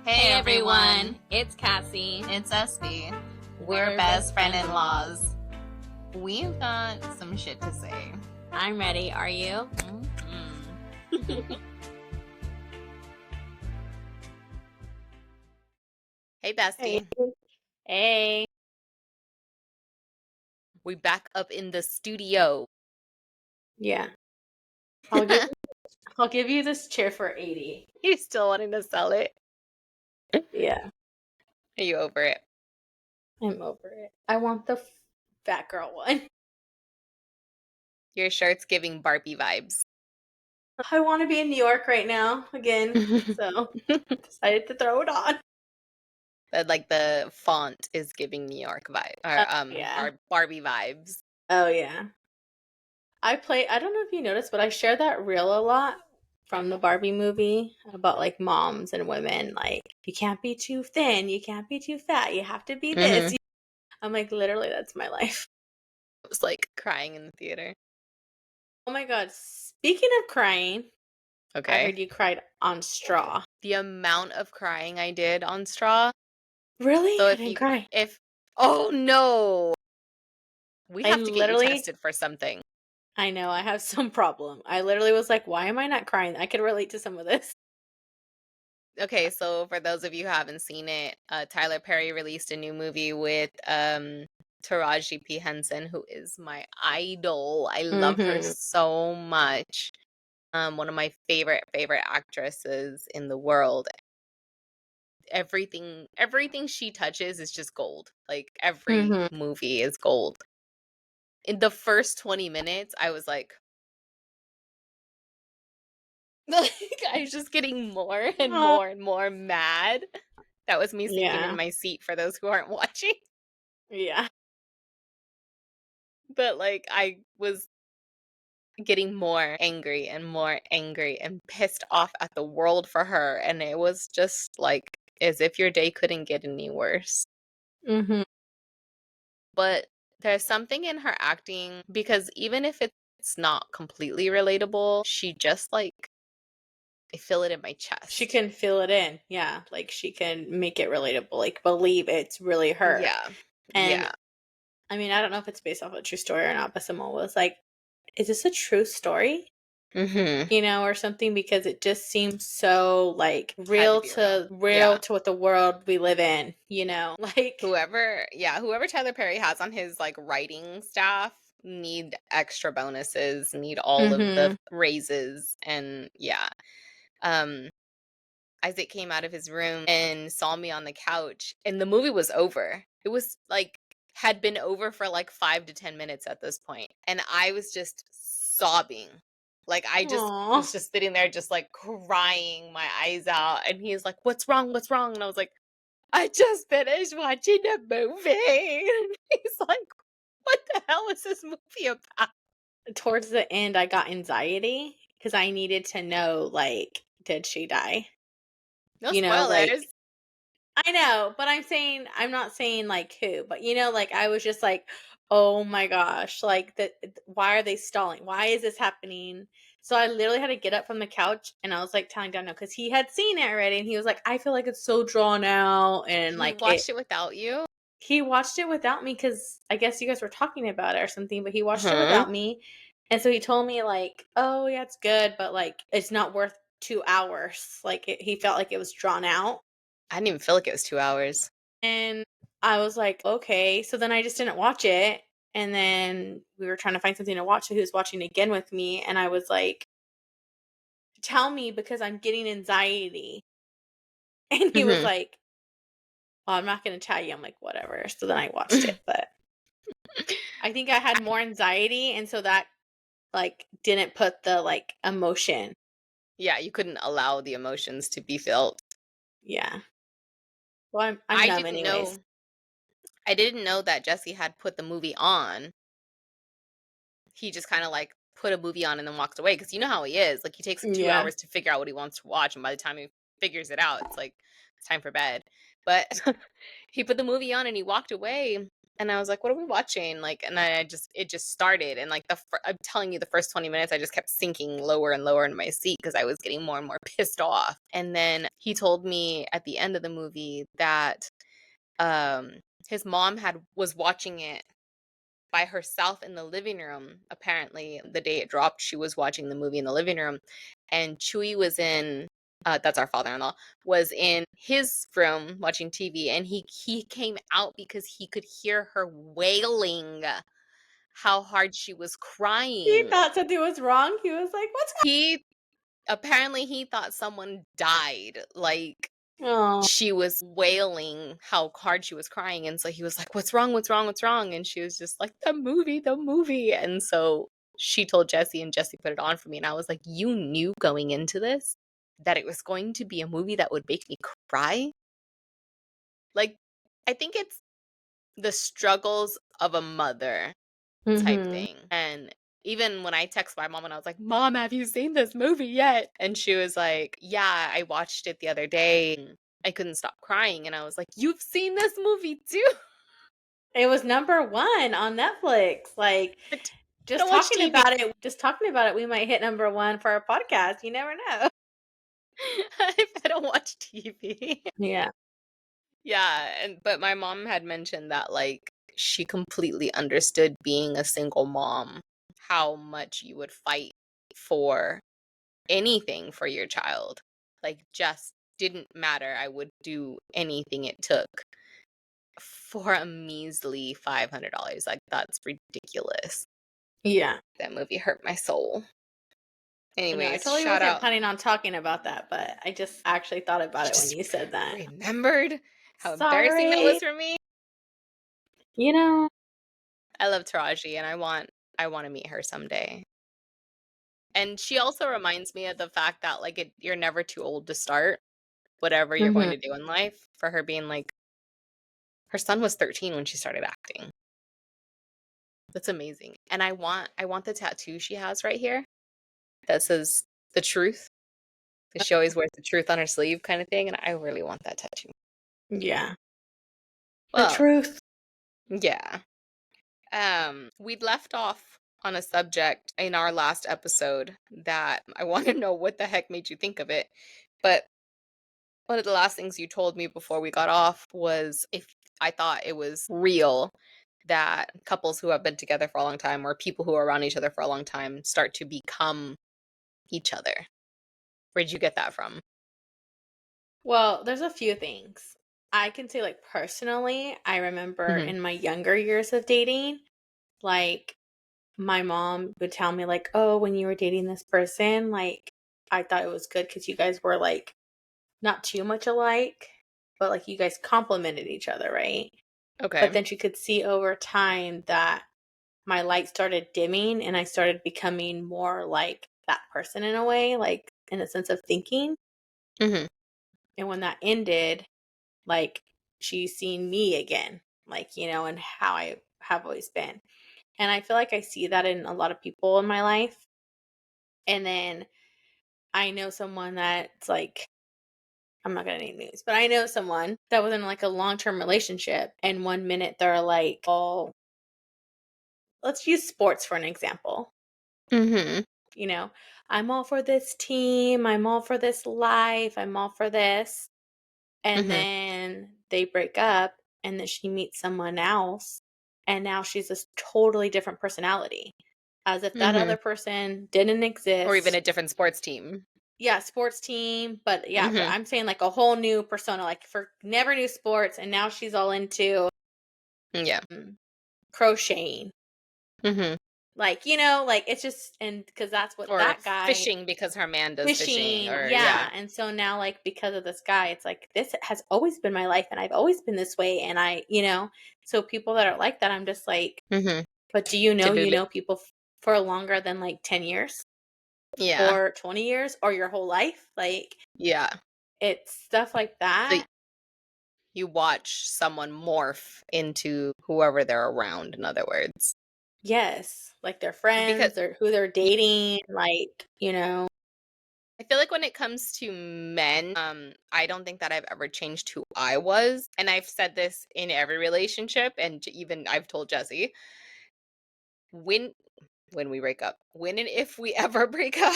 Hey everyone, it's Cassie. it's Esty. We're best friend-in-laws. We've got some shit to say. I'm ready, are you? Hey bestie. Hey. We back up in the studio. Yeah. I'll give you this chair for 80. You still wanting to sell it? Yeah, Are you over it? I'm over it. I want the fat girl one. Your shirt's giving Barbie vibes. I want to be in New York right now again, so decided to throw it on. But like the font is giving New York vibe or yeah. Barbie vibes. Oh yeah. I don't know if you noticed, but I share that reel a lot from the Barbie movie about like moms and women, like you can't be too thin, you can't be too fat, you have to be this. I'm like, literally, that's my life. I was like crying in the theater. Oh my god, speaking of crying, I Okay. heard you cried on Straw. The amount of crying I did on Straw. Really? So I didn't cry. oh no. We I have to get you literally, tested for something. I know, I have some problem. I literally was like, why am I not crying? I could relate to some of this. Okay, so for those of you who haven't seen it, Tyler Perry released a new movie with Taraji P. Henson, who is my idol. I love her so much. One of my favorite actresses in the world. Everything she touches is just gold. Like every movie is gold. In the first 20 minutes, I was like I was just getting more and more and more mad. That was me sinking in my seat for those who aren't watching. Yeah. But like I was getting more angry and pissed off at the world for her, and it was just like as if your day couldn't get any worse. But there's something in her acting, because even if it's not completely relatable, she just like I feel it in my chest. She can fill it in. Yeah. Like she can make it relatable. Like believe it's really her. Yeah. And yeah. I mean, I don't know if it's based off a true story or not, but someone was like, is this a true story? You know, or something, because it just seems so like real to what the world we live in, you know, like whoever Tyler Perry has on his like writing staff need extra bonuses, need all of the raises. And Isaac came out of his room and saw me on the couch, and the movie was over. It was like had been over for like 5 to 10 minutes at this point, and I was just sobbing. Like I just was just sitting there just like crying my eyes out, and he's like, what's wrong, and I was like, I just finished watching a movie. He's like, what the hell is this movie about? Towards the end I got anxiety because I needed to know, like, did she die? No you know, spoilers. like I know, but I'm not saying like who, but you know, like I was just like, oh my gosh, like why are they stalling? Why is this happening? So I literally had to get up from the couch, and I was like telling Daniel, because he had seen it already, and he was like, I feel like it's so drawn out, and He like watched it without you? he watched it without me because I guess you guys were talking about it or something, but he watched it without me. And so he told me like, oh yeah, it's good, but like it's not worth 2 hours. Like he felt like it was drawn out. I didn't even feel like it was 2 hours. And I was like, okay. So then I just didn't watch it. And then we were trying to find something to watch. So he was watching again with me. And I was like, tell me, because I'm getting anxiety. And he was like, well, I'm not going to tell you. I'm like, whatever. So then I watched it. But I think I had more anxiety. And so that like didn't put the like emotion. Yeah, you couldn't allow the emotions to be felt. Yeah. Well, I'm numb anyways. I didn't know that Jesse had put the movie on. He just kind of like put a movie on and then walked away, because you know how he is. Like he takes 2 hours to figure out what he wants to watch, and by the time he figures it out, it's like it's time for bed. But he put the movie on and he walked away, And I was like, "What are we watching?" Like, and it just started, and like I'm telling you, the first 20 minutes, I just kept sinking lower and lower in my seat because I was getting more and more pissed off. And then he told me at the end of the movie that um his mom was watching it by herself in the living room. Apparently, the day it dropped, she was watching the movie in the living room, and Chewy was in. That's our father-in-law, was in his room watching TV, and he came out because he could hear her wailing how hard she was He crying. thought something was wrong. He was like, "What's He apparently he thought someone died. Like, Oh, she was wailing how hard she was crying, and so he was like, "What's wrong? What's wrong? What's wrong?" And she was just like, "The movie, the movie." And so she told Jesse, and Jesse put it on for me, and I was like, "You knew going into this that it was going to be a movie that would make me cry?" Like, I think it's the struggles of a mother type Mhm. thing. And even when I text my mom and I was like, "Mom, have you seen this movie yet?" And she was like, "Yeah, I watched it the other day and I couldn't stop crying." And I was like, "You've seen this movie too?" It was number 1 on Netflix, like, I don't watch TV. just talking about it, we might hit number 1 for our podcast, you never know. I don't watch TV. Yeah. Yeah, and but my mom had mentioned that like she completely understood being a single mom, how much you would fight for anything for your child. Like, just didn't matter. I would do anything it took for a measly $500. Like, that's ridiculous. Yeah. That movie hurt my soul. No, I Anyways, totally shout wasn't out. planning on talking about that, but I just actually thought about I it when just you said that. remembered how embarrassing that Sorry. was for me. You know. I love Taraji and I want to meet her someday. And she also reminds me of the fact that like you're never too old to start whatever you're going Mhm. to do in life. For her being like her son was 13 when she started acting. That's amazing. And I want the tattoo she has right here that says the truth. 'Cause she always wears the truth on her sleeve kind of thing, and I really want that tattoo. Yeah. The Well, truth. yeah. We'd left off on a subject in our last episode that I want to know what the heck made you think of it. But one of the last things you told me before we got off was if I thought it was real that couples who have been together for a long time or people who are around each other for a long time start to become each other. Where'd you get that from? Well, there's a few things. I can say, like, personally, I remember Mhm. in my younger years of dating, like, my mom would tell me, like, "Oh, when you were dating this person, like, I thought it was good because you guys were, like, not too much alike, but, like, you guys complemented each other, right?" But Okay. then she could see over time that my light started dimming and I started becoming more like that person in a way, like, in a sense of thinking. Mhm. And when that ended, like, she's seen me again, like, and how I have always been. And I feel like I see that in a lot of people in my life. And then I know someone that's like, I'm not gonna name names, but I know someone that was in like a long term relationship, and 1 minute they're like, "Oh, let's use sports for an example." Mhm. You know, I'm all for this team. I'm all for this life. I'm all for this. And Mhm. then they break up, and then she meets someone else. And now she's this totally different personality, as if that Mhm. other person didn't Or even exist. a different sports team. Yeah, sports team, but yeah, but Mhm. I'm saying like a whole new persona, like for never knew sports, and now she's all into Yeah. crocheting. Mhm. Like, like it's just, and because that's what Or that guy fishing because her man does fishing fishing, or yeah. yeah. And so now, like, because of this guy, it's like this has always been my life, and I've always been this way. And so people that are like that, I'm just like, Mhm. but do you know Typically people for longer than like 10 years yeah. or 20 years or your whole life? Like, Yeah. it's stuff like So that. you watch someone morph into whoever they're around, in other words. Yes, like their Because friends or who they're yeah, dating, like. I feel like when it comes to men, I don't think that I've ever changed who I was. And I've said this in every relationship, and even I've told Jesse, when we break up, when and if we ever break up,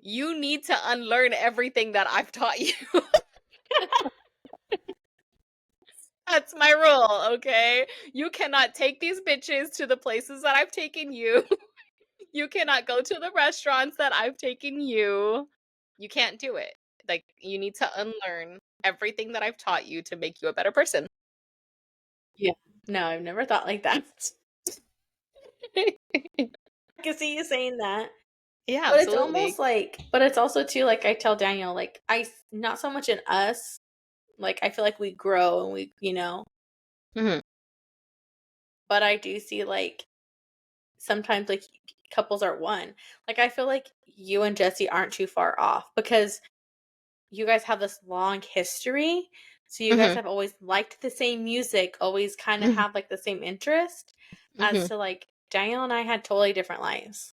you need to unlearn everything that I've taught you. That's my rule, okay? You cannot take these bitches to the places that I've taken you. You cannot go to the restaurants that I've taken you. You can't do it. Like, you need to unlearn everything that I've taught you to make you a better person. Yeah. No, I've never thought like that. I can see you saying that. Yeah, But it's absolutely. almost like, but it's also too, like I tell Daniel, like, not so much in us, like, I feel like we grow and Mhm. but I do see, like, sometimes, like, couples are one. Like, I feel like you and Jesse aren't too far off because you guys have this long history. So you guys Mhm. have always liked the same music, always kind of Mhm. have like the same interest, as Mhm. to like Daniel and I had totally different lives.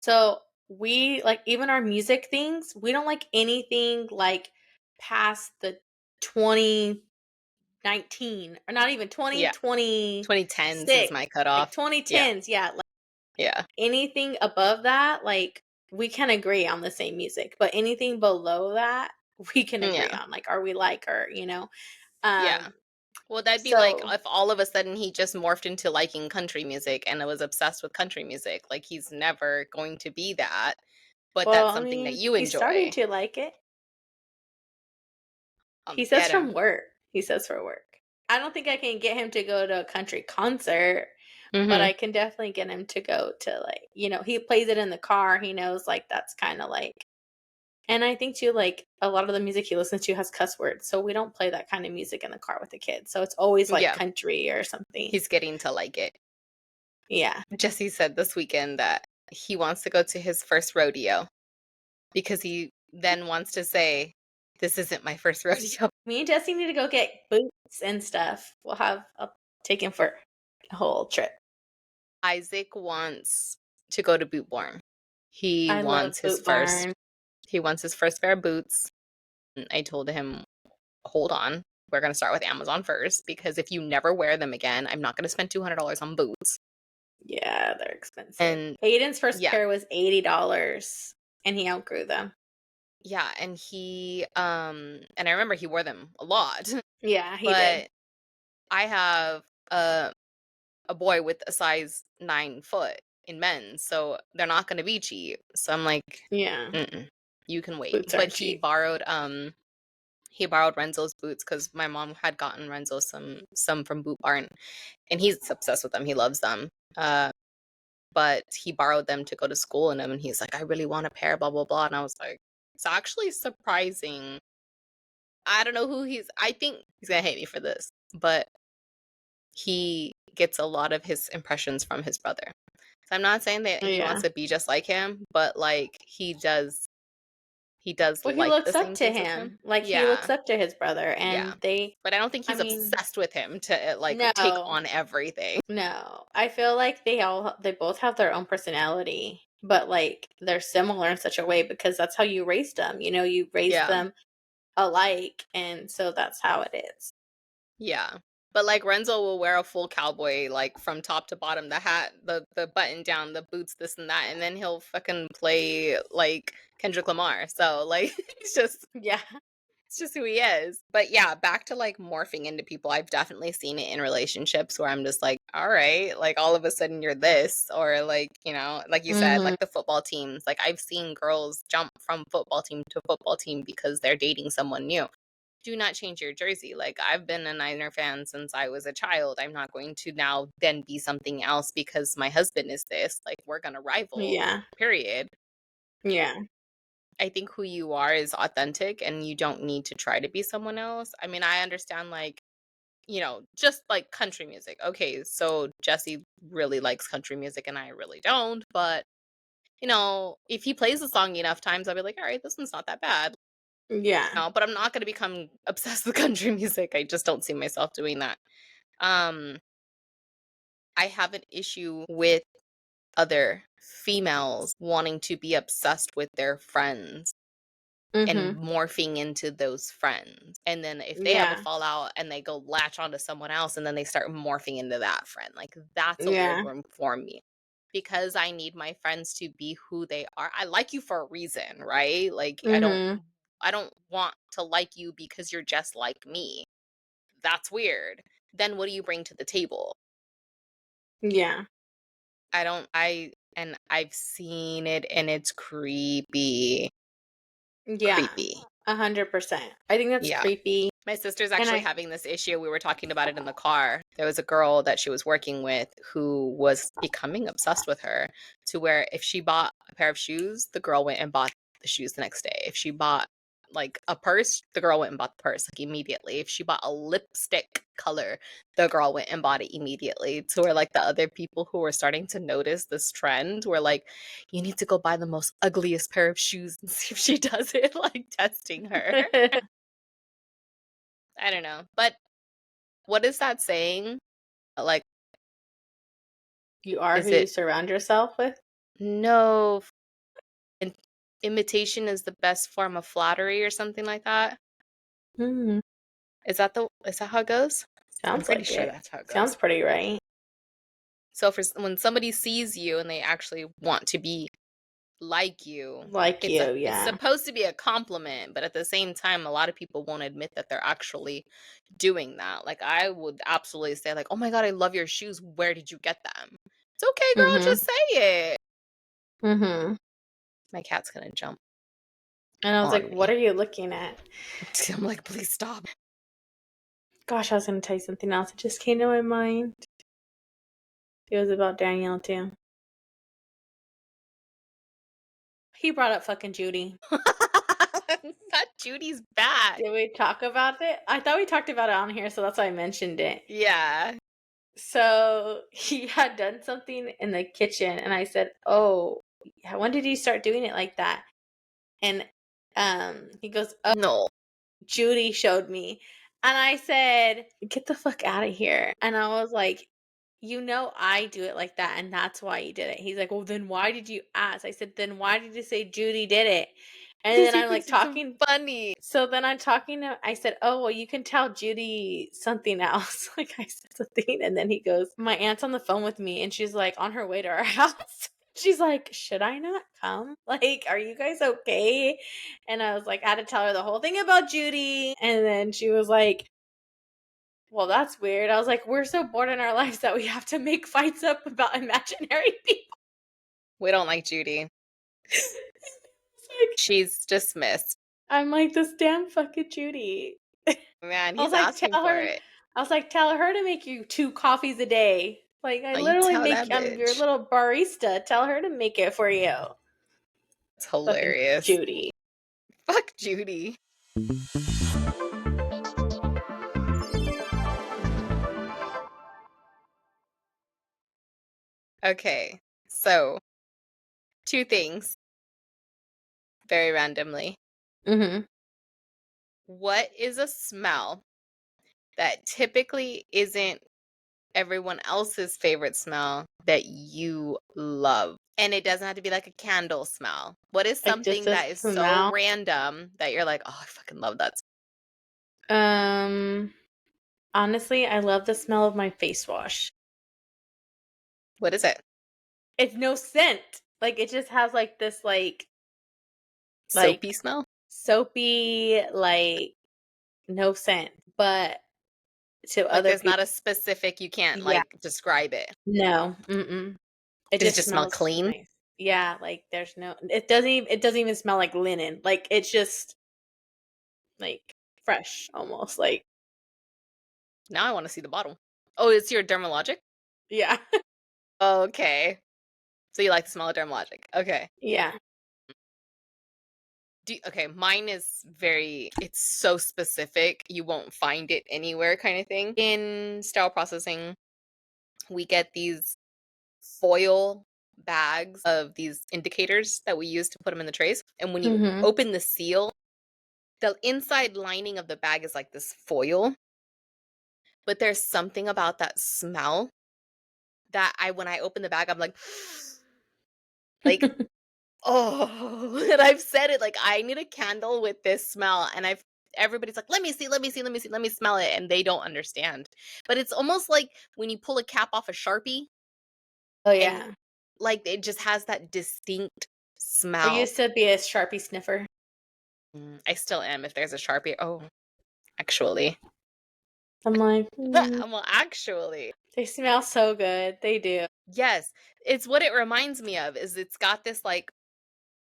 So we like even our music things, we don't like anything like past the 2019 or not even Yeah. 2010s is 2026, my like cutoff. Yeah. 2010s. Yeah, like Yeah. anything above that, like we can agree on the same music, but anything below that, we can agree Yeah. on. Like, are we like her? Yeah. Um, Well, that'd be like so if all of a sudden he just morphed into liking country music and was obsessed with country music. Like, he's never going to be that, but well, that's I something that mean, you he's starting enjoy. to like it. He says Get him. from work. He says for work. I don't think I can get him to go to a country concert, but Mhm. I can definitely get him to go to like, he plays it in the car. He knows like that's kind of like, and I think too, like a lot of the music he listens to has cuss words. So we don't play that kind of music in the car with the kids. So it's always like Yeah. country or something. He's getting to like it. Yeah. Jesse said this weekend that he wants to go to his first rodeo because he then wants to say, "This isn't my first rodeo." Me and Jesse need to go get boots and stuff. I'll take him for a whole trip. Isaac wants to go to Boot Barn. He I love wants his Boot first Barn. he wants his first pair of boots. And I told him, "Hold on. We're going to start with Amazon first because if you never wear them again, I'm not going to spend $200 on boots." Yeah, they're expensive. And Aiden's first yeah, pair was $80 and he outgrew them. yeah, and and I remember he wore them a lot. Yeah, he did. But I have a boy with a size 9 foot in men's, so they're not gonna be cheap. So I'm like, Yeah, "Mm-mm, you can wait." boots But aren't cheap. he borrowed Renzo's boots because my mom had gotten Renzo some from Boot Barn, and he's obsessed with them. He loves them. But he borrowed them to go to school in them, and he's like, "I really want a pair, blah blah blah." And I was like, "It's actually surprising." I don't know who I think he's gonna hate me for this, but he gets a lot of his impressions from his brother. So I'm not saying that he wants Yeah. to be just like him, but like he does Well, he like the looks up same to things as him. him. Like he looks Yeah. up to his brother Yeah. and they But I don't think I he's mean, obsessed with him to like take no. on everything. No. I feel like they both have their own personality, but like they're similar in such a way because that's how you raised them. You raised Yeah. them alike and so that's how it is. Yeah. But like Renzo will wear a full cowboy, like from top to bottom, the hat, the button down, the boots, this and that, and then he'll fucking play like Kendrick Lamar. So like Yeah. it's just who he is. But yeah, back to like morphing into people. I've definitely seen it in relationships where I'm just like, all right, like all of a sudden you're this, or like, like you said, Mhm. like the football teams. Like I've seen girls jump from football team to football team because they're dating someone new. Do not change your jersey. Like I've been a Niner fan since I was a child. I'm not going to now then be something else because my husband is this. Like we're gonna rival, Yeah. period. Yeah. I think who you are is authentic and you don't need to try to be someone else. I mean, I understand like, just like country music. Okay, so Jesse really likes country music and I really don't, but if he plays the song enough times, I'll be like, all right, this one's not that bad. Yeah. No, but I'm not going to become obsessed with country music. I just don't see myself doing that. Um, I have an issue with other females wanting to be obsessed with their friends and Mhm. morphing into those friends. And then if they have a Yeah. fallout and they go latch onto someone else and then they start morphing into that friend, like that's a weird Yeah. one for me. Because I need my friends to be who they are. I like you for a reason, right? Like Mhm. I don't want to like you because you're just like me. That's weird. Then what do you bring to the table? Yeah. I don't I and I've seen it and it's creepy. Yeah. Creepy. 100%. I think that's Yeah. creepy. My sister's And actually I having this issue. We were talking about it in the car. There was a girl that she was working with who was becoming obsessed with her to where if she bought a pair of shoes, the girl went and bought the shoes the next day. If she bought like a purse, the girl went and bought the purse like immediately. If she bought a lipstick color, the girl went and bought it immediately. To where like the other people who were starting to notice this trend were like, you need to go buy the most ugliest pair of shoes and see if she does it, like testing her. I don't know. But what is that saying? Like, You are who is you it surround yourself with? no in- imitation is the best form of flattery or something like that? Mhm. Is that how it goes? I'm Sounds pretty like sure it. that's how it goes. Sounds pretty right. So when somebody sees you and they actually want to be like you, Like you, it's yeah. supposed to be a compliment, but at the same time a lot of people won't admit that they're actually doing that. Like I would absolutely say like, "Oh my god, I love your shoes. Where did you get them?" It's okay, girl, Mhm. just say it. Mhm. My cat's gonna jump And I was on like, "What me. are you looking at?" I'm like, please stop. Gosh, I was going to tell you something else. It just came to my mind. It was about Daniel too. He brought up fucking Judy. That Judy's bad. Did we talk about it? I thought we talked about it on here, so that's why I mentioned it. Yeah. So he had done something in the kitchen, and I said, "Oh, when did you start doing it like that?" And he goes, "Oh, No. Judy showed me," and I said, "Get the fuck out of here!" And I was like, "You know, I do it like that, and that's why you did it." He's like, "Well, then why did you ask?" I said, "Then why did you say Judy did it?" And Because then he I'm like thinks it's talking funny. so then I'm talking to I said, "Oh, well, you can tell Judy something else." Like I said something, and then he goes, "My aunt's on the phone with me, and she's like on her way to our house." She's like, "Should I not come? Like, are you guys okay?" And I was like, I had to tell her the whole thing about Judy, and then she was like, "Well, that's weird." I was like, "We're so bored in our lives that we have to make fights up about imaginary people." We don't like Judy. It's like, She's dismissed. I'm like this damn fucking Judy. Man, I was he's like, asking tell for her. it. I was like, tell her to make you 2 coffees a day. Like, I Oh, you literally tell make. that I'm your bitch. little barista. Tell her to make it for you. It's Fucking hilarious. Judy. Fuck Judy. Okay. So, two things very randomly. Mm-hmm. What is a smell that typically isn't everyone else's favorite smell that you love? And it doesn't have to be like a candle smell. What is Like just something a that is so smell. random that you're like, oh, I fucking love that. Um. Honestly, I love the smell of my face wash. What is it? It's no scent. Like it just has like this Soapy like smell? soapy no scent, but to Like other there's not people, a specific, you can't yeah, like describe it. no, mm-mm. It Does it just just smell smells clean? nice. Yeah, like there's no. It doesn't even smell like linen. Like it's just like fresh almost. Like Now I want to see the bottle. Oh, it's your Dermalogic? yeah, Okay. So you like the smell of Dermalogic. Okay. yeah. Okay, mine is it's so specific, you won't find it anywhere kind of thing. In sterile processing, we get these foil bags of these indicators that we use to put them in the trays. And when you Mhm. open the seal, the inside lining of the bag is like this foil, but there's something about that smell that when I open the bag, I'm like, Like, oh, and I've said it, like, I need a candle with this smell, and everybody's like, "Let me see, let me see, let me see, let me smell it," and they don't understand. But it's almost like when you pull a cap off a Sharpie Oh, and, yeah. like, it just has that distinct I smell. used to be a Sharpie sniffer. I still am if there's a Sharpie. Oh, actually. I'm like, Well, actually, they smell so good. They do. yes. It's what it reminds me of is it's got this, like,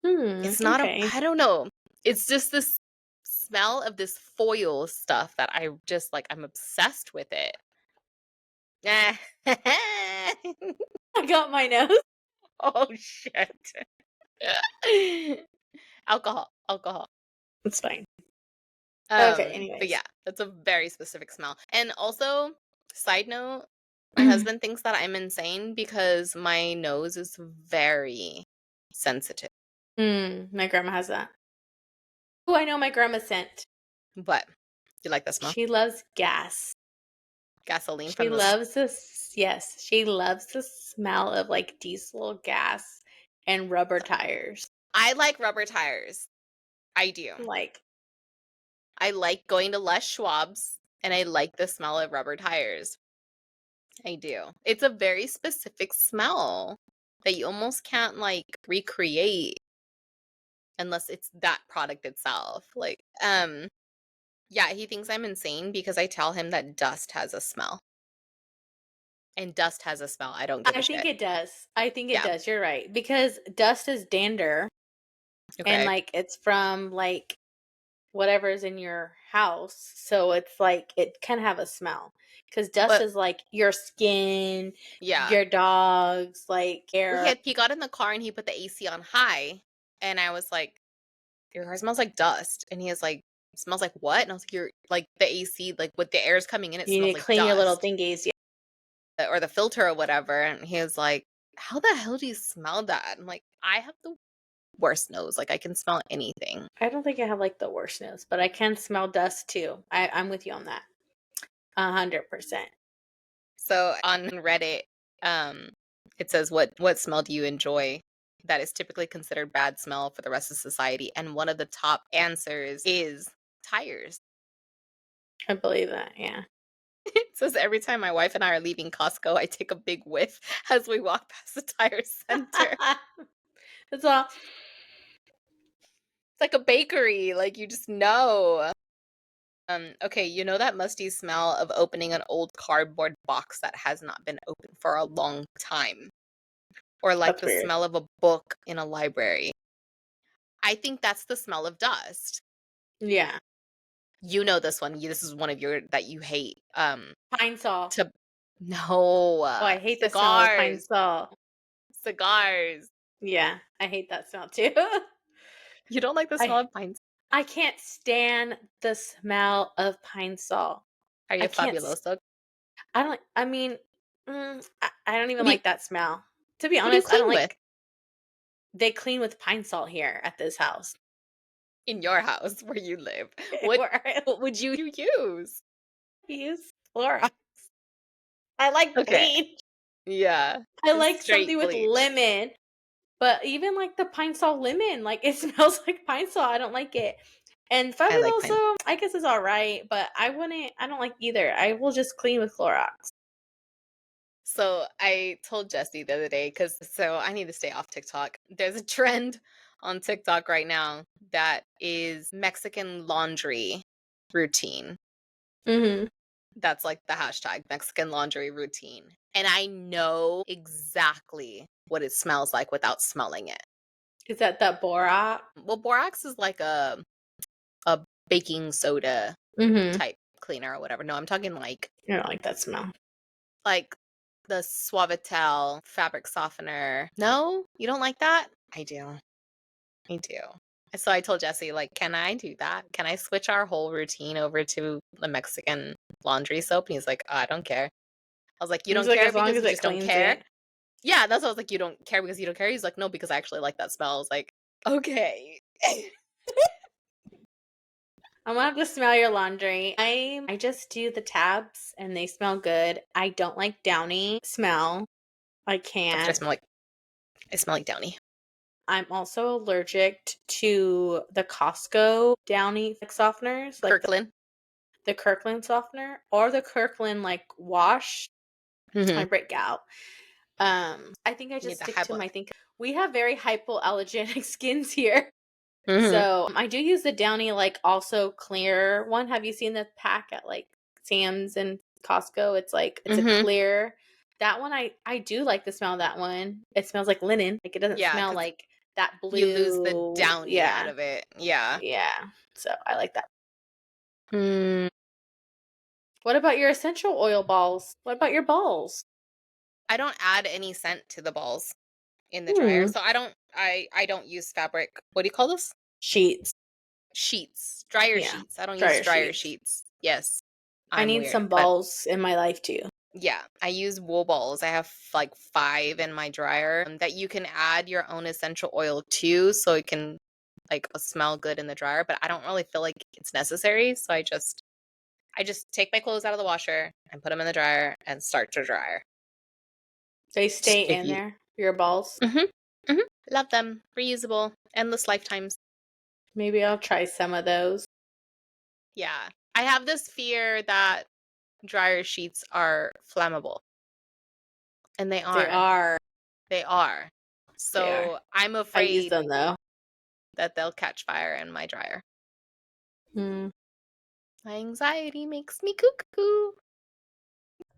it's not a Okay. I don't know. It's just this smell of this foil stuff that I just, like, I'm obsessed with it. I got my nose. Oh, shit. Alcohol, alcohol. It's fine. Okay, But anyways. yeah, that's a very specific smell. And also, side note, my Mm, husband thinks that I'm insane because my nose is very sensitive. my grandma has that. Oh, I know my grandma's scent. But you like that smell? She loves gas. Gasoline She from this. loves this. Yes, she loves the smell of like diesel gas and rubber tires. I like rubber tires. I do. Like, I like going to Les Schwab's and I like the smell of rubber tires. I do. It's a very specific smell that you almost can't like recreate unless it's that product itself. Like, yeah, he thinks I'm insane because I tell him that dust has a smell. And dust has a smell. I don't give a I think shit. it does. I think it Yeah. does. You're right. Because dust is dander and Okay. like it's from like whatever's in your house. So it's like it can have a smell. Because dust But is like your skin, yeah. your dogs, like Well, air. he got in the car and he put the AC on high. And I was like, your car smells like dust. And he was like, smells like what? And I was like, you're like the AC, like with the air's coming in, it You smells need to like clean your little dust thingies. or the filter or whatever. And he was like, how the hell do you smell that? I'm like, I have the worst nose. Like I can smell anything. I don't think I have like the worst nose, but I can smell dust too. I'm with you on that. 100%. So on Reddit, um, it says what smell do you enjoy that is typically considered bad smell for the rest of society? And one of the top answers is tires. I believe that. Yeah. It says every time my wife and I are leaving Costco, I take a big whiff as we walk past the tire center. That's all. It's like a bakery, like you just know. Okay, you know that musty smell of opening an old cardboard box that has not been opened for a long time, or like That's the weird. smell of a book in a library. I think that's the smell of dust. Yeah. You know this one. This is one of your that you hate. Pine Sol. To no Oh, I hate the smell of Pine cigars, Sol. cigars. Yeah, I hate that smell too. You don't like the smell I of pine. I can't stand the smell of Pine Sol. Are I you can't. fabuloso? I don't. I mean, I don't even What do you like that smell. To be what do you honest, I don't clean with like. They clean with Pine Sol here at this house. in your house where you live? What Where I what would you use? use Clorox. I like Okay, bleach. yeah, I like something straight with bleach. lemon. But even like the Pine Sol lemon, like it smells like Pine Sol. I don't like it. And I like pine. Fabuloso, I guess is all right, but I don't like either. I will just clean with Clorox. So I told Jesse the other day because so I need to stay off TikTok. There's a trend on TikTok right now that is Mexican laundry routine. Mhm. That's like the hashtag Mexican laundry routine. And I know exactly what it smells like without smelling it. Is that the borax? Well, borax is like a baking soda Mhm. type cleaner or whatever. No, I'm talking I don't like that smell. like the Suavitel fabric softener. No, you don't like that? I do. I do. So I told Jesse, like, can I do that? Can I switch our whole routine over to the Mexican laundry soap? And he's like, I don't care. I was like, you He's don't like, care as long because as you it just don't cleans care? it. Yeah, that's what I was like, you don't care because you don't care? He's like, no, because I actually like that smell. I was like, okay. I'm gonna have to smell your laundry. I just do the tabs and they smell good. I don't like downy smell. I That's what can't. I smell like. I smell like Downy. I'm also allergic to the Costco Downy softeners, like Kirkland. the Kirkland softener or the Kirkland like wash. I Mm-hmm. break out. I think I You need just the stick to hypo. my thing. We have very hypoallergenic skins here. Mm-hmm. So I do use the Downy like also clear one. Have you seen the pack at like Sam's and Costco? It's like it's a Mm-hmm. clear. That one I do like the smell of that one. It smells like linen. Like it doesn't Yeah, smell because like that you lose the blue. downy out Yeah. of it. Yeah. Yeah. So I like that. Mm, What about your essential oil balls? What about your balls? I don't add any scent to the balls in the dryer, Hmm. so I don't use fabric. What do you call this? Sheets. Sheets, dryer Yeah. sheets. I don't use Dryer dryer sheets. sheets. Yes, I I'm need weird, some but balls in my life too. yeah, I use wool balls. I have like 5 in my dryer that you can add your own essential oil to, so it can like smell good in the dryer. But I don't really feel like it's necessary, so I just take my clothes out of the washer and put them in the dryer and start to dryer. They stay in Sticky. there. Your balls. Mhm. Mhm. Love them. Reusable. Endless lifetimes. Maybe I'll try some of those. Yeah. I have this fear that dryer sheets are flammable, and they They are. are. They are. They are. So I'm I use afraid them though. that they'll catch fire in my dryer. Hmm. My anxiety makes me cuckoo.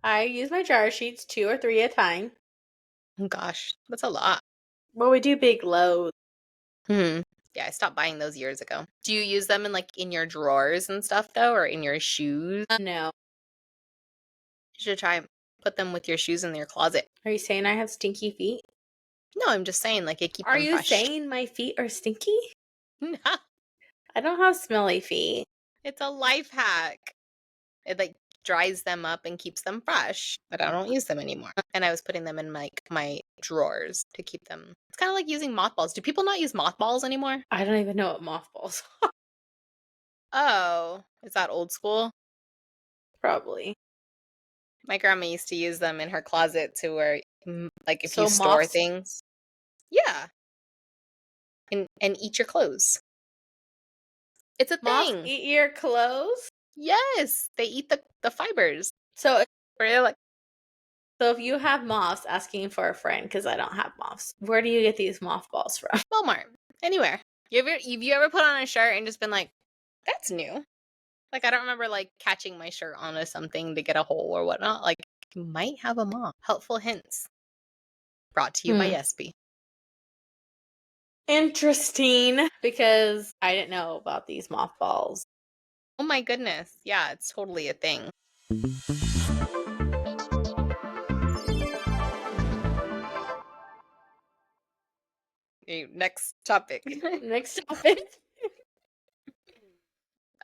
I use my dryer sheets 2 or 3 at a time. Oh gosh, that's a lot. Well, we do big loads. Hmm. Yeah, I stopped buying those years ago. Do you use them in your drawers and stuff though, or in your shoes? No. You should try and put them with your shoes in your closet. Are you saying I have stinky feet? No, I'm just saying like it keep Are them you fresh. saying my feet are stinky? No, I don't have smelly feet. it's a life hack. It like dries them up and keeps them fresh, but I don't use them anymore. And I was putting them in my drawers to keep them. It's kind of like using mothballs. Do people not use mothballs anymore? I don't even know what mothballs are. Oh, is that old school? Probably. My grandma used to use them in her closet to where, like, if you So store moths things, yeah, and eat your clothes. It's a moths thing. eat your clothes? Yes, they eat the fibers. So Where they're like so if you have moths asking for a friend because I don't have moths, where do you get these mothballs from? Walmart, anywhere. Have you ever put on a shirt and just been like, that's new? Like I don't remember like catching my shirt onto something to get a hole or whatnot. Like you might have a moth. Helpful hints brought to you by Hmm. Yesby. Interesting, because I didn't know about these mothballs. Oh my goodness. Yeah, it's totally a thing. Okay, next topic. Next topic.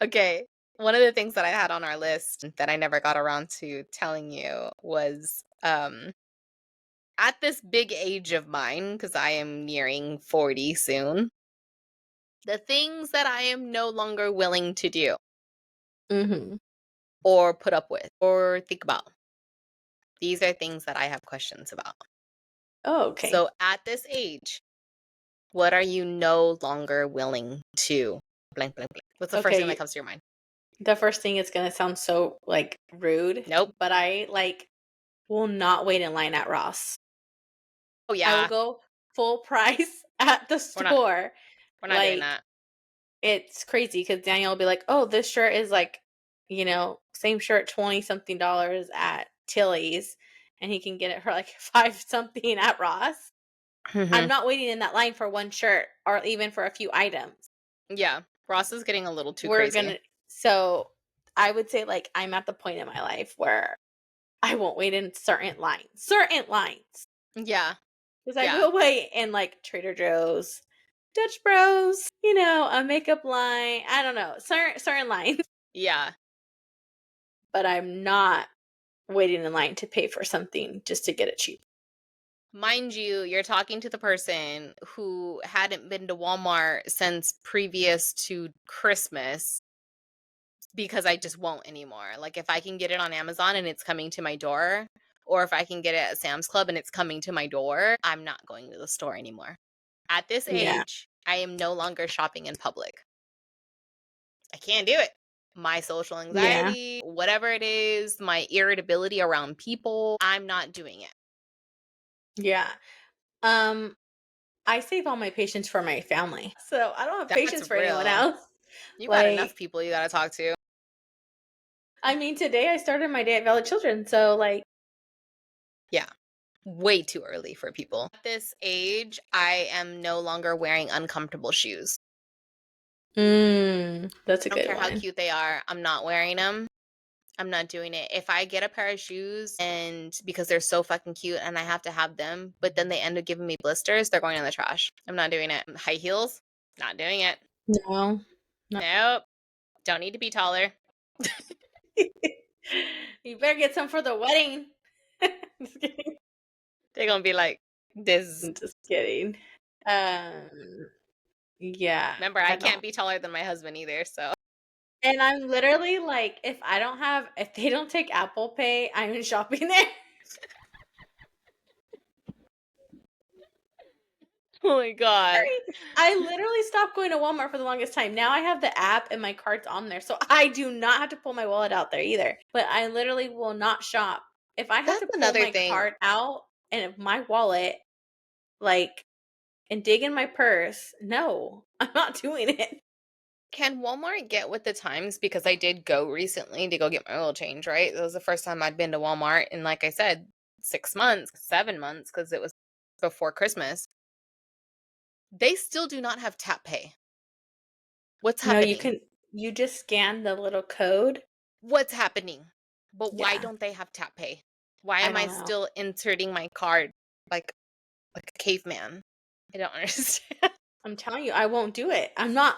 Okay. One of the things that I had on our list that I never got around to telling you was at this big age of mine, because I am nearing 40 soon, the things that I am no longer willing to do Mm-hmm. or put up with or think about. These are things that I have questions about. Oh, okay. So at this age, what are you no longer willing to blank, blank, blank? What's the first thing that Okay, comes to your mind? the first thing is gonna sound so like rude, Nope. but I like will not wait in line at Ross. Oh I will yeah. go full price at the We're not store. we're not doing Like that. it's crazy because Daniel will be like, "Oh, this shirt is like, same shirt, 20 something dollars at Tilly's, and he can get it for like 5 something at Ross." I'm Mhm. not waiting in that line for one shirt or even for a few items. Yeah. Ross is getting a little too We're crazy. gonna, so I would say like I'm at the point in my life where I won't wait in certain lines. Yeah. Because I Yeah. will wait in like Trader Joe's, Dutch Bros, a makeup line. I don't know, certain lines. Yeah. But I'm not waiting in line to pay for something just to get it cheap. Mind you, you're talking to the person who hadn't been to Walmart since previous to Christmas because I just won't anymore. Like if I can get it on Amazon and it's coming to my door, or if I can get it at Sam's Club and it's coming to my door, I'm not going to the store anymore. At this Yeah. age, I am no longer shopping in public. I can't do it. My social Yeah. anxiety, whatever it is, my irritability around people, I'm not doing it. Yeah. Um, I save all my patience for my family. So I don't have That's patience for anyone real. else. You got enough Like, people you gotta talk to. I mean, today I started my day at Valley Children. So, like, Yeah. Way too early for people. At this age, I am no longer wearing uncomfortable shoes. that's a I don't good care how one. cute they are, I'm not wearing them. I'm not doing it. If I get a pair of shoes and because they're so fucking cute and I have to have them, but then they end up giving me blisters, they're going in the trash. I'm not doing it. High heels, not doing it. No. No. Nope. Don't need to be taller. You better get some for the wedding. Just kidding. They're gonna be like this. I'm just kidding. Um, yeah, Remember, I I can't don't. be taller than my husband either, so And I'm literally like, if they don't take Apple Pay, I'm shopping there. oh my god. Sorry. I literally stopped going to Walmart for the longest time. Now I have the app and my card's on there. So I do not have to pull my wallet out there either. But I literally will not shop. If I have That's to pull another my thing. card out and if my wallet, like, and dig in my purse, no, I'm not doing it. Can Walmart get with the times? Because I did go recently to go get my oil change, right? That was the first time I'd been to Walmart in, like I said, 6 months, 7 months, because it was before Christmas. They still do not have tap pay. What's No, happening? you just scan the little code. What's happening? But why Yeah, don't they have tap pay? Why I am don't I know. still inserting my card like like a caveman? I don't understand. I'm telling you, I won't do it. I'm not.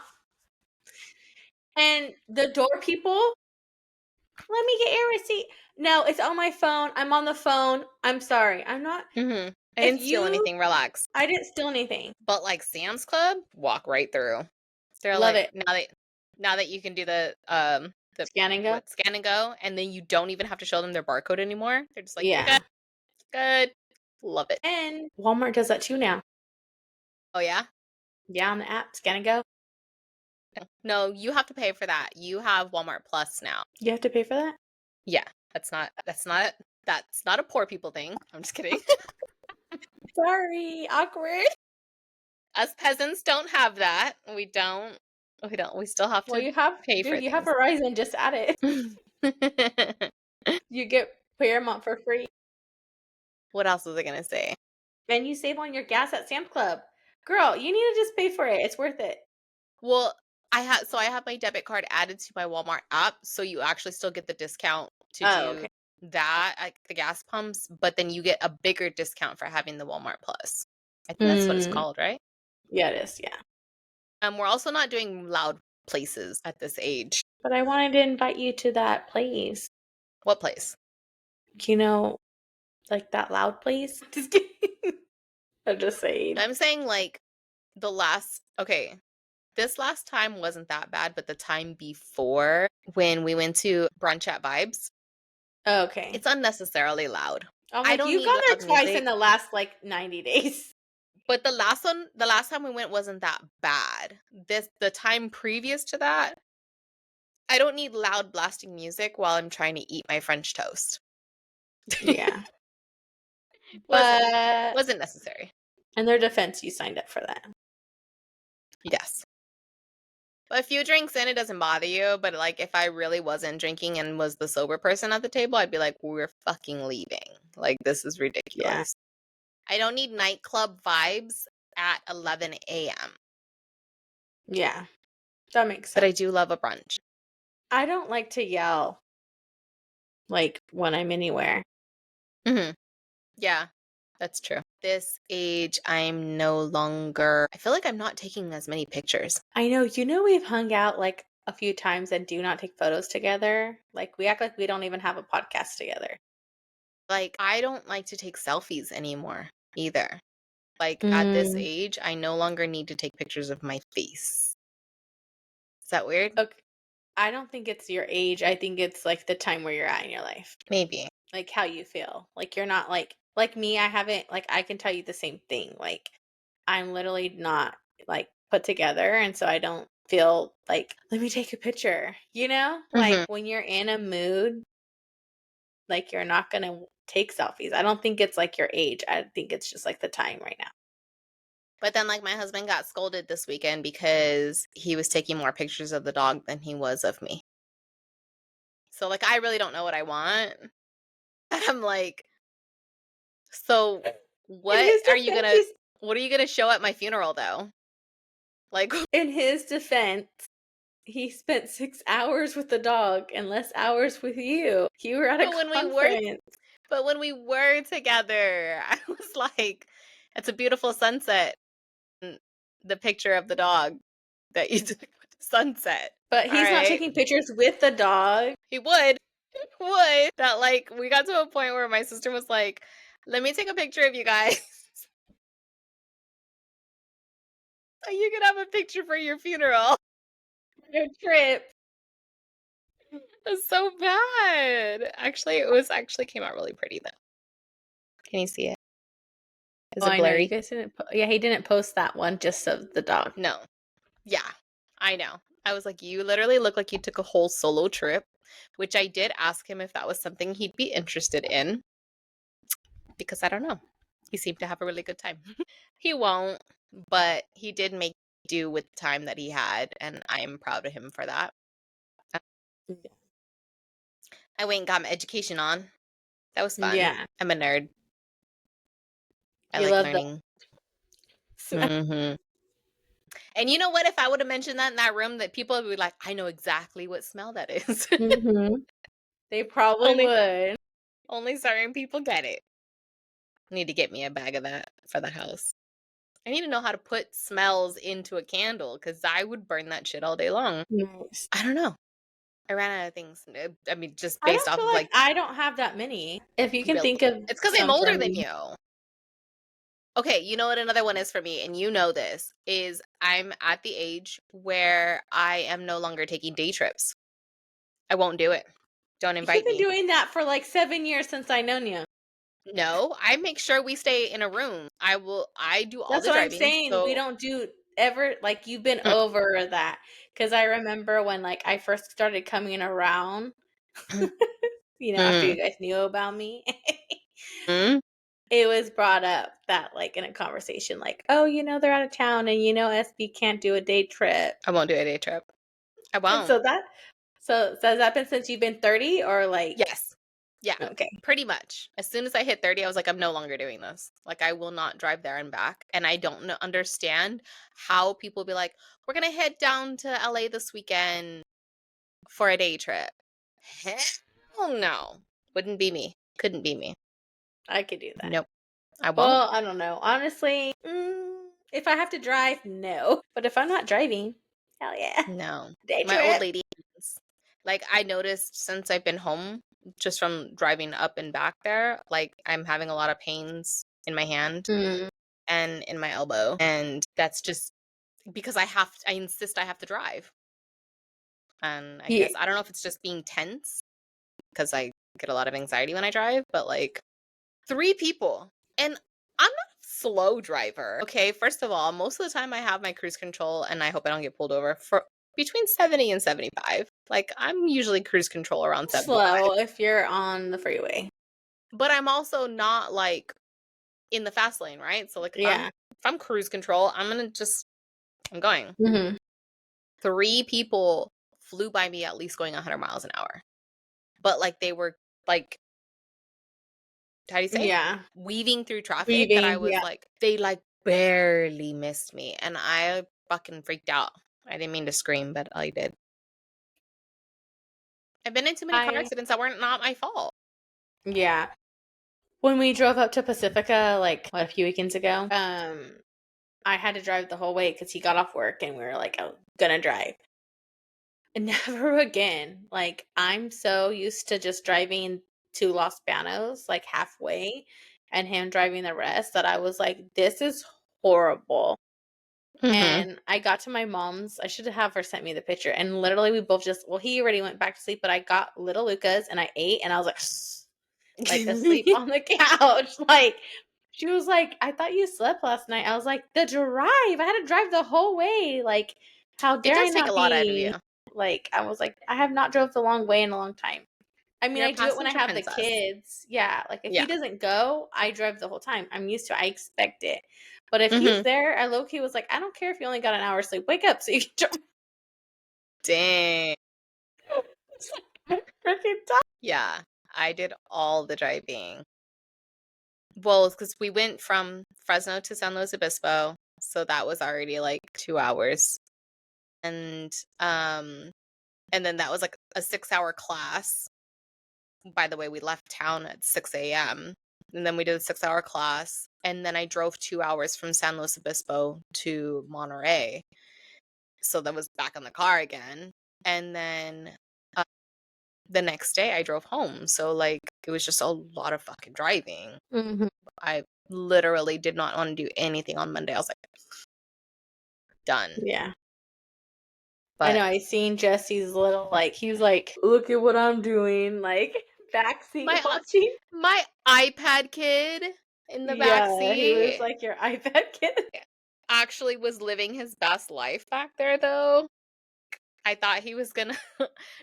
And the door people, let me get your receipt. No, it's on my phone. I'm on the phone. I'm sorry. I'm not. I If didn't steal you, anything, relax. I didn't steal anything. But like Sam's Club, walk right through. They're Love like it. now that you can do the Scan and go. what scan and go, and then you don't even have to show them their barcode anymore. They're just like, you're good, Yeah. good. Love it. And Walmart does that too now. Oh yeah? Yeah, on the app, scan and go. No, you have to pay for that. You have Walmart Plus now. You have to pay for that? Yeah. That's not a poor people thing. I'm just kidding. Sorry, awkward. Us peasants don't have that. We don't. We still have Well, to pay for you have things. Verizon, just add it. You get Paramount for free. What else was I gonna say? And you save on your gas at Sam's Club. Girl, you need to just pay for it. It's worth it. Well, I have my debit card added to my Walmart app, so you actually still get the discount to Oh, do okay. that at the gas pumps, but then you get a bigger discount for having the Walmart Plus. I think that's what it's Mm, called, right? yeah, it is. Yeah. We're also not doing loud places at this age. But I wanted to invite you to that place. What place? You know, like that loud place. Just kidding. I'm just saying. I'm saying like okay, this last time wasn't that bad, but the time before when we went to brunch at Vibes, Okay. it's unnecessarily loud. I'm I like, don't you've need gone loud there twice in music. the last like 90 days. But the last time we went wasn't that bad. The time previous to that, I don't need loud blasting music while I'm trying to eat my French toast. Yeah. wasn't But wasn't necessary. in their defense, you signed up for that. Yes. But a few drinks in, it doesn't bother you. But like if I really wasn't drinking and was the sober person at the table, I'd be like, we're fucking leaving. Like this is Yeah. ridiculous. I don't need nightclub vibes at 11 a.m. Yeah. That makes But I sense. do love a brunch. I don't like to yell like when I'm anywhere. Hmm. Yeah, that's true. This age, I'm no longer, I feel like I'm not taking as many pictures. I know, we've hung out like a few times and do not take photos together. Like we act like we don't even have a podcast together. Like, I don't like to take selfies anymore either. Like, at this Mm, age, I no longer need to take pictures of my face. Is that weird? okay. I don't think it's your age. I think it's like the time where you're at in your life. Maybe. Like how you feel. Like you're not like me, I haven't like I can tell you the same thing. Like I'm literally not, like, put together, and so I don't feel like, "Let me take a picture," you know? Like, Mhm. when you're in a mood, like, you're not gonna take selfies. I don't think it's, like, your age. I think it's just, like, the time right now. But then, like, my husband got scolded this weekend because he was taking more pictures of the dog than he was of me. So, like, I really don't know what I want. I'm like, "So, In his defense, he's what are you gonna show at my funeral, though?" Like, in his defense, he spent 6 hours with the dog and less hours with you. You were at a but when we were conference. but when we were together, I was like, "It's a beautiful sunset." And the picture of the dog that you took with the sunset. But he's not Alright. taking pictures with the dog. He would. Would. That, like, we got to a point where my sister was like, "Let me take a picture of you guys so you can have a picture for your funeral." Your trip. It's so bad. Actually, it was actually came out really pretty, though. Can you see it? Is Oh, it I know, you blurry? guys didn't yeah, he didn't post that one just of the dog. No. Yeah, I know. I was like, "You literally look like you took a whole solo trip," which I did ask him if that was something he'd be interested in, because I don't know. He seemed to have a really good time. He won't, but he did make do with the time that he had, and I am proud of him for that. I went and got my education on. That was fun. Yeah, I'm a nerd. I you like love the learning. smell. Mhm. And you know what? If I would have mentioned that in that room, that people would be like, "I know exactly what smell that is." Mhm. They probably Only would. only certain people get it. Need to get me a bag of that for the house. I need to know how to put smells into a candle because I would burn that shit all day long. Nice. I don't know. I ran out of things. I mean, just I based don't off feel of like like I don't have that many. If you can really. think of It's because I'm some for older than me. you. Okay, you know what another one is for me, and you know this, is I'm at the age where I am no longer taking day trips. I won't do it. Don't You've invite been me. doing that for, like, 7 years since I known you. No, I make sure we stay in a room. I do all That's the what I'm driving. saying, we So don't do ever like, you've been mm, over that. Because I remember when, like, I first started coming around, mm, after mm, you guys knew about me, mm, it was brought up that, like, in a conversation, like, "Oh, they're out of town and, SB can't do a day trip." I won't do a day trip. I And won't. so has that been since you've been 30 or, like Yes. Yeah, okay. pretty much. As soon as I hit 30, I was like, I'm no longer doing this. Like, I will not drive there and back. And I don't understand how people be like, we're going to head down to LA this weekend for a day trip. Hell no. Wouldn't be me. Couldn't be me. I could do that. Nope. I won't. Well, I don't know. Honestly, if I have to drive, no. But if I'm not driving, hell yeah. No. Day My old trip. lady, like, I noticed since I've been home, just from driving up and back there, like, I'm having a lot of pains in my hand Mm. and in my elbow. And that's just because I insist I have to drive. And I Yeah. guess I don't know if it's just being tense because I get a lot of anxiety when I drive, but like 3 people. And I'm not a slow driver. Okay, first of all, most of the time I have my cruise control and I hope I don't get pulled over for between 70 and 75. Like I'm usually cruise control around 75. Slow if you're on the freeway. But I'm also not like in the fast lane, right? So like Yeah. if I'm cruise control, I'm going. Mhm. 3 people flew by me at least going 100 miles an hour. But, like, they were, like, how do you say? Yeah. Weaving through traffic that I Weaving, was yeah. like they, like, barely missed me, and I fucking freaked out. I didn't mean to scream, but I did. I've been in too many car I accidents that weren't not my fault. yeah. When we drove up to Pacifica, like, what, a few weekends ago, I had to drive the whole way because he got off work and we were like, "Oh, gonna drive." Never again. Like, I'm so used to just driving to Los Banos, like, halfway, and him driving the rest that I was like, "This is horrible." Mhm. And I got to my mom's. I should have her sent me the picture. And literally, we both just, well, he already went back to sleep, but I got little Lucas and I ate, and I was like, like asleep on the couch. Like, She was like, "I thought you slept last night." I was like, "The drive. I had to drive the whole way. Like, how It dare I does take a not lot out of be?" you. Like, I was like, "I have not drove the long way in a long time." I mean, You're a I do it when I passenger have the princess. kids. Yeah, like if he Yeah. doesn't go, I drive the whole time. I'm used to it. I expect it. But if he's Mhm. there, I low key was like, I don't care if you only got an hour's sleep. Wake up so you can drive. Dang. Freaking Yeah. I did all the driving. Well, because we went from Fresno to San Luis Obispo, so that was already like 2 hours. And, and then that was like a 6-hour class. By the way, we left town at 6 a.m. And then we did a 6-hour class. And then I drove 2 hours from San Luis Obispo to Monterey. So that was back in the car again. And then uh, the next day I drove home. So like it was just a lot of fucking driving. Mhm. I literally did not want to do anything on Monday. I was like, done. Yeah. I know. But I seen Jesse's little like he was like, look at what I'm doing, like backseat my watching. my iPad kid in the back Yeah, he was seat like your iPad kid. actually was living his best life back there though. I thought he was gonna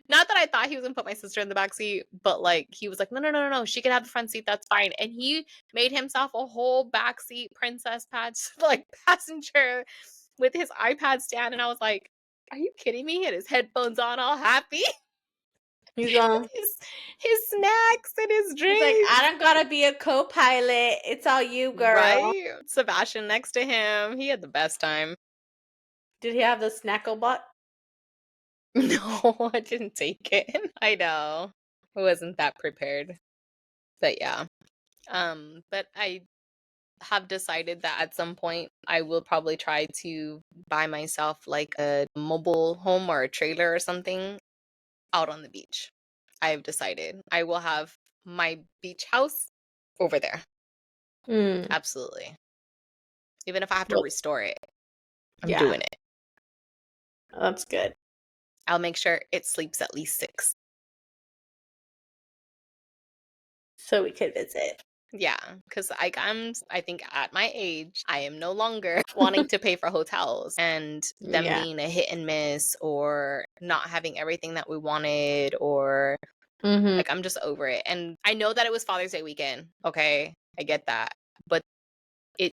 not that I thought he was gonna put my sister in the back seat, but like he was like, no, no, no, no, no, she can have the front seat, that's fine. And he made himself a whole backseat princess patch like passenger with his iPad stand, and I was like, are you kidding me? He had his headphones on, all happy. He's his his snacks and his he's like, I drinks. don't gotta be a co-pilot. It's all you, girl. Right? Sebastian next to him. He had the best time. Did he have the snackle bot? No, I didn't take it. I know. I wasn't that prepared. But yeah. But I have decided that at some point I will probably try to buy myself like a mobile home or a trailer or something out on the beach. I have decided I will have my beach house over there. Mm. Absolutely. Even if I have to Well, restore it, I'm yeah, doing it. that's good. I'll make sure it sleeps at least 6. So we could visit. Yeah, because I think at my age, I am no longer wanting to pay for hotels and them Yeah. being a hit and miss or not having everything that we wanted or Mm-hmm. like I'm just over it. And I know that it was Father's Day weekend. Okay, I get that. But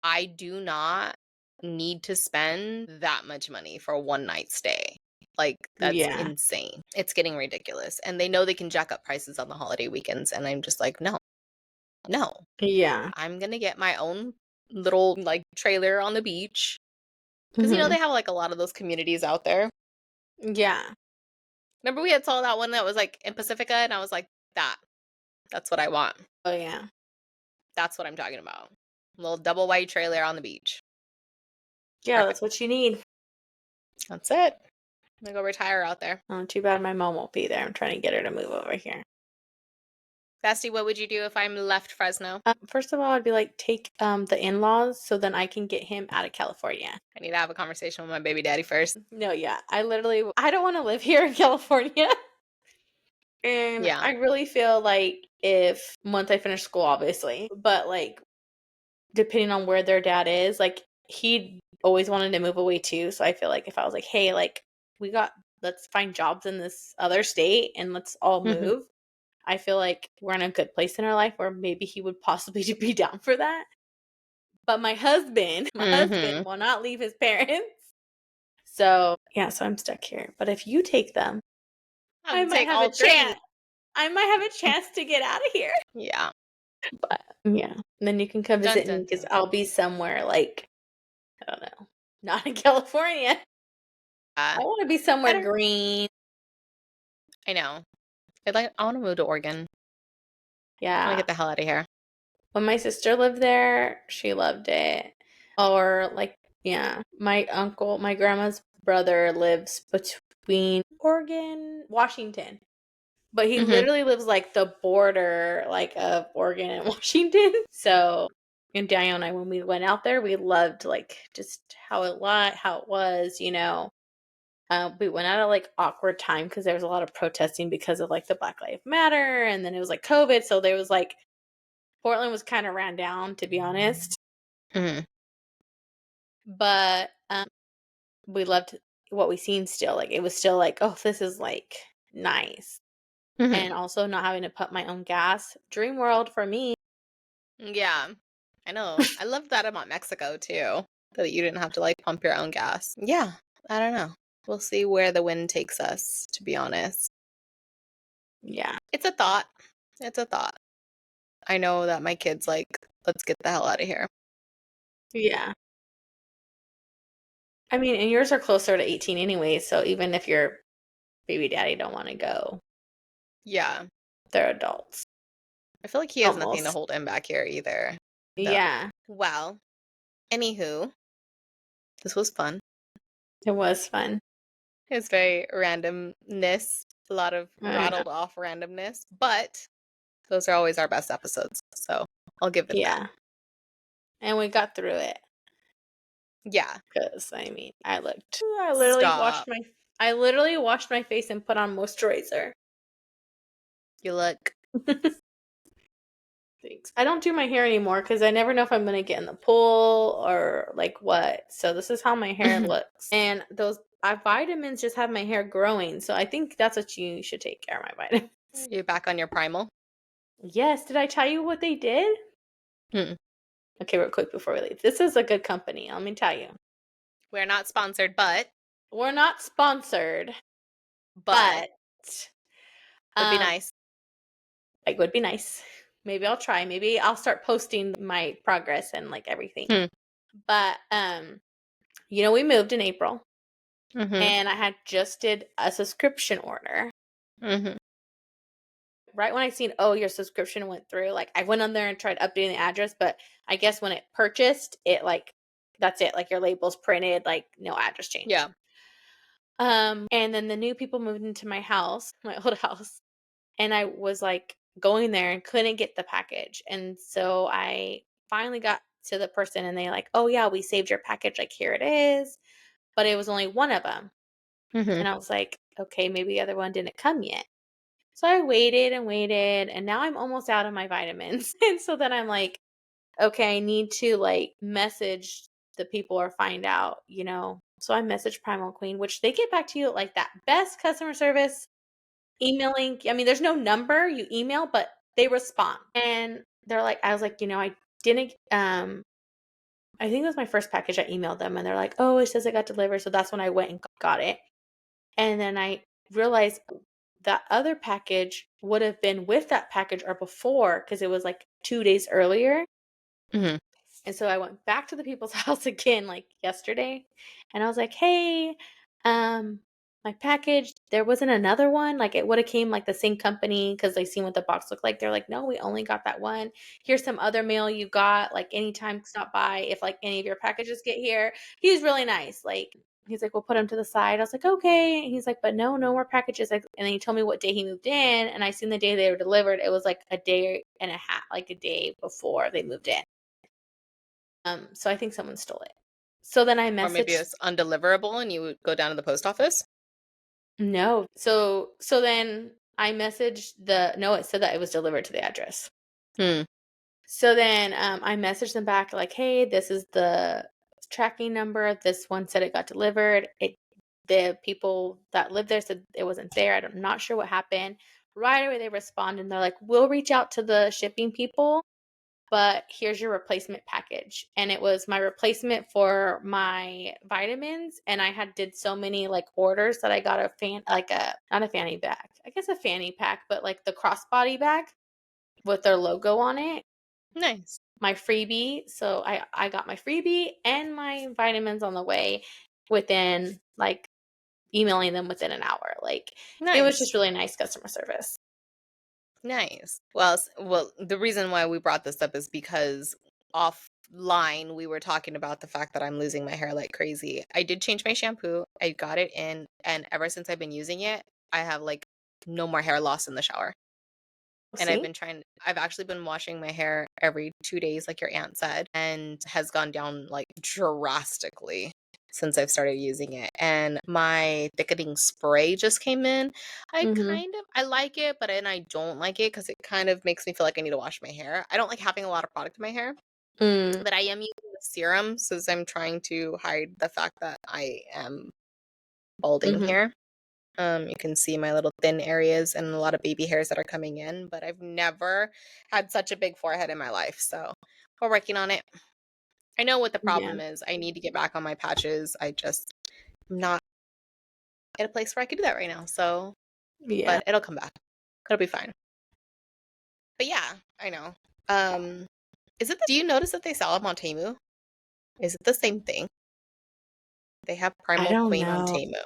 I do not need to spend that much money for a one night stay. Like that's Yeah. insane. It's getting ridiculous. And they know they can jack up prices on the holiday weekends and I'm just like, no. No. Yeah. I'm gonna get my own little like trailer on the beach because Mm-hmm. they have like a lot of those communities out there. Yeah. Remember we had saw that one that was like in Pacifica, and I was like, that's what I want. Oh yeah. That's what I'm talking about. A little double wide trailer on the beach. Yeah, Perfect. that's what you need. That's it. I'm gonna go retire out there. Oh, too bad my mom won't be there. I'm trying to get her to move over here. Bestie, what would you do if I'm left Fresno? First of all, I'd be like, take the in-laws so then I can get him out of California. I need to have a conversation with my baby daddy first. No, yeah. I don't want to live here in California. And Yeah. I really feel like if once I finish school, obviously, but like depending on where their dad is, like he always wanted to move away too. So I feel like if I was like, hey, like let's find jobs in this other state and let's all Hmm. move. I feel like we're in a good place in our life where maybe he would possibly be down for that. But my husband Hmm. will not leave his parents. So yeah, so I'm stuck here. But if you take them, I I'll might take have a all 3. chance. I might have a chance to get out of here. Yeah. But yeah, and then you can come Dun visit me dun because dun. I'll be somewhere like I don't know, not in California. I want to be somewhere Better. green. I know. I want to move to Oregon. I want to Yeah, get the hell out of here. when my sister lived there, she loved it. Or like yeah, my grandma's brother lives between Oregon, Washington. But he Hmm. literally lives like the border like of Oregon and Washington. So and Daniel and I when we went out there, we loved like just how it was, you know. We went at a like awkward time because there was a lot of protesting because of like the Black Lives Matter, and then it was like COVID, so there was like Portland was kind of ran down, to be honest. Mhm. But we loved what we seen still. Like, it was still like, oh, this is like nice. Mhm. And also not having to pump my own gas. Dream world for me. Yeah. I know. I love that about Mexico too, that you didn't have to like pump your own gas. Yeah. I don't know. We'll see where the wind takes us, to be honest. Yeah. It's a thought. It's a thought. I know that my kid's like, let's get the hell out of here. Yeah. I mean, and yours are closer to 18 anyway, so even if your baby daddy don't want to go, Yeah. they're adults. I feel like he has nothing to Almost. hold him back here either. No. Yeah. Well, anywho, this was fun. It was fun. It was very randomness, a lot of I know. rattled off randomness, but those are always our best episodes. So I'll give it that. Yeah. And we got through it. Yeah. Because I mean, Stop. I literally washed my face and put on moisturizer. You look. Thanks. I don't do my hair anymore because I never know if I'm gonna get in the pool or like what. So this is how my hair looks. And those vitamins just have my hair growing. So I think that's what you should take care of my vitamins. You back on your primal? Yes. Did I tell you what they did? Hmm. Okay, real quick before we leave. This is a good company. Let me tell you. We're not sponsored, but We're not sponsored, but but would be um, nice. it would be nice. Maybe I'll try. Maybe I'll start posting my progress and like everything. Hmm. But we moved in April Mm-hmm. and I had just did a subscription order. Mm-hmm. Right when I seen, oh, your subscription went through, like I went on there and tried updating the address, but I guess when it purchased, it like that's it. Like your label's printed, like no address change. Yeah. And then the new people moved into my house, my old house, and I was like going there and couldn't get the package. And so I finally got to the person and they like, "Oh yeah, we saved your package. Like here it is." But it was only one of them. Mm-hmm. And I was like, "Okay, maybe the other one didn't come yet." So I waited and waited and now I'm almost out of my vitamins. And so then I'm like, "Okay, I need to like message the people or find out." So I messaged Primal Queen, which they get back to you like that. Best customer service. Emailing, I mean, there's no number, you email, but they respond. And they're like, I was like, I didn't, I think it was my first package. I emailed them and they're like, oh, it says it got delivered. So that's when I went and got it. And then I realized that other package would have been with that package or before because it was like 2 days earlier. Mm-hmm. And so I went back to the people's house again like yesterday and I was like, "Hey, my package, there wasn't another one. Like it would have came like the same company because they seen what the box looked like." They're like, "No, we only got that one. Here's some other mail you got. Like anytime stop by if like any of your packages get here." He was really nice. Like he's like, "We'll put them to the side." I was like, "Okay." And he's like, "But no, no more packages." Like, and then he told me what day he moved in, and I seen the day they were delivered. It was like a day and a half, like a day before they moved in. So I think someone stole it. So then I Or maybe messaged it's undeliverable and you would go down to the post office. no. So then I messaged the no, it said that it was delivered to the address. Hmm. So then I messaged them back like, "Hey, this is the tracking number. This one said it got delivered. The people that lived there said it wasn't there. I'm not sure what happened." Right away they responded and they're like, "We'll reach out to the shipping people, but here's your replacement package." And it was my replacement for my vitamins. And I had did so many like orders that I got not a fanny bag, I guess a fanny pack, but like the crossbody bag with their logo on it, Nice. my freebie. So I got my freebie and my vitamins on the way within like emailing them within an hour. Like it was Nice. just really nice customer service. Nice. Well, the reason why we brought this up is because offline we were talking about the fact that I'm losing my hair like crazy. I did change my shampoo. I got it in, and ever since I've been using it, I have like no more hair loss in the shower. And See? I've actually been washing my hair every 2 days, like your aunt said, and has gone down like drastically. since I've started using it. And my thickening spray just came in. Mhm. I like it, but then I don't like it because it kind of makes me feel like I need to wash my hair. I don't like having a lot of product in my hair, Mm. but I am using the serum since I'm trying to hide the fact that I am balding Mhm. here. You can see my little thin areas and a lot of baby hairs that are coming in, but I've never had such a big forehead in my life. So we're working on it. I know what the Yeah. problem is. I need to get back on my patches. I just am not at a place where I could do that right now. So, Yeah. but it'll come back. It'll be fine. But yeah, I know. Do you notice that they sell them on Temu? Is it the same thing? They have I Primal don't Queen on know. Temu.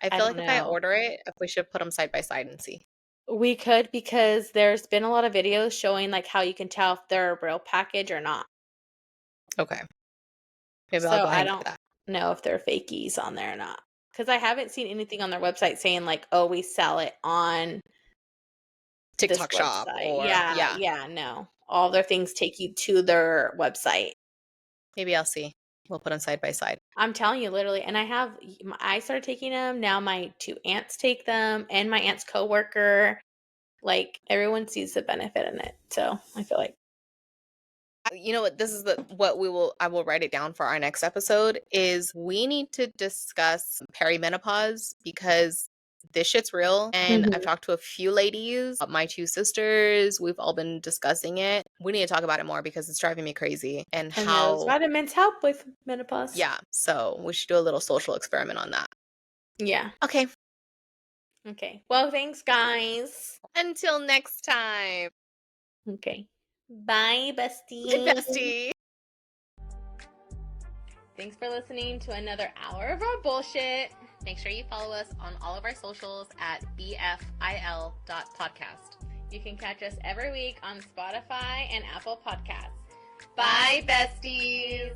I I feel don't like if I know. order it, if we should put them side by side and see. We could because there's been a lot of videos showing like how you can tell if they're a real package or not. Okay. Maybe I'll So go ahead I and get don't that. know if they're fakies on there or not. Because I haven't seen anything on their website saying like, oh, we sell it on this TikTok shop website. or Yeah, yeah, yeah, no. All their things take you to their website. maybe I'll see. We'll put them side by side. I'm telling you, literally. And I started taking them. Now my two aunts take them, and my aunt's coworker. Like everyone sees the benefit in it. So I feel like, You know what, this is I will write it down for our next episode, is we need to discuss perimenopause because this shit's real, and I've Mhm. talked to a few ladies, my two sisters, we've all been discussing it. We need to talk about it more because it's driving me crazy, and And those how vitamins help with menopause. yeah, so we should do a little social experiment on that. Yeah. Okay, Okay. Well, thanks, guys. until next time. Okay. Bye, Bye, bestie. bestie. Thanks for listening to another hour of our bullshit. Make sure you follow us on all of our socials at bfil.podcast. You can catch us every week on Spotify and Apple Podcasts. Bye, besties.